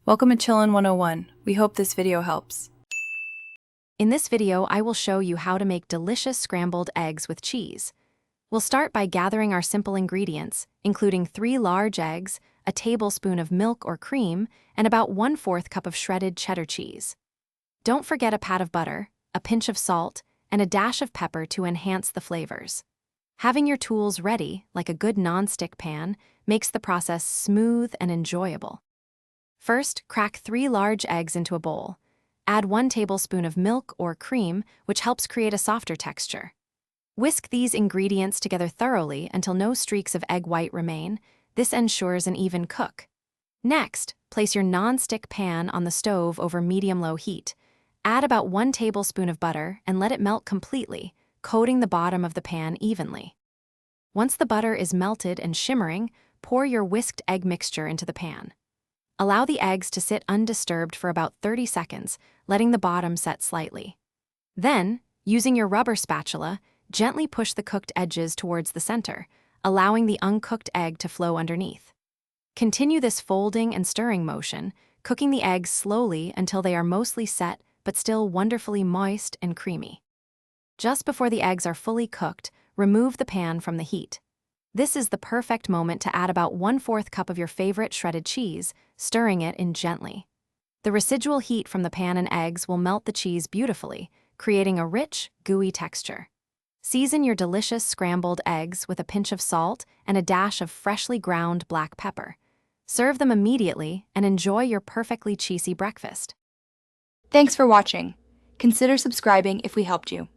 Welcome to Chillin' 101. We hope this video helps. In this video, I will show you how to make delicious scrambled eggs with cheese. We'll start by gathering our simple ingredients, including 3 large eggs, a tablespoon of milk or cream, and about 1/4 cup of shredded cheddar cheese. Don't forget a pat of butter, a pinch of salt, and a dash of pepper to enhance the flavors. Having your tools ready, like a good non-stick pan, makes the process smooth and enjoyable. First, crack 3 large eggs into a bowl. Add 1 tablespoon of milk or cream, which helps create a softer texture. Whisk these ingredients together thoroughly until no streaks of egg white remain. This ensures an even cook. Next, place your non-stick pan on the stove over medium-low heat. Add about 1 tablespoon of butter and let it melt completely, coating the bottom of the pan evenly. Once the butter is melted and shimmering, pour your whisked egg mixture into the pan. Allow the eggs to sit undisturbed for about 30 seconds, letting the bottom set slightly. Then, using your rubber spatula, gently push the cooked edges towards the center, allowing the uncooked egg to flow underneath. Continue this folding and stirring motion, cooking the eggs slowly until they are mostly set but still wonderfully moist and creamy. Just before the eggs are fully cooked, remove the pan from the heat. This is the perfect moment to add about 1/4 cup of your favorite shredded cheese, stirring it in gently. The residual heat from the pan and eggs will melt the cheese beautifully, creating a rich, gooey texture. Season your delicious scrambled eggs with a pinch of salt and a dash of freshly ground black pepper. Serve them immediately and enjoy your perfectly cheesy breakfast. Thanks for watching. Consider subscribing if we helped you.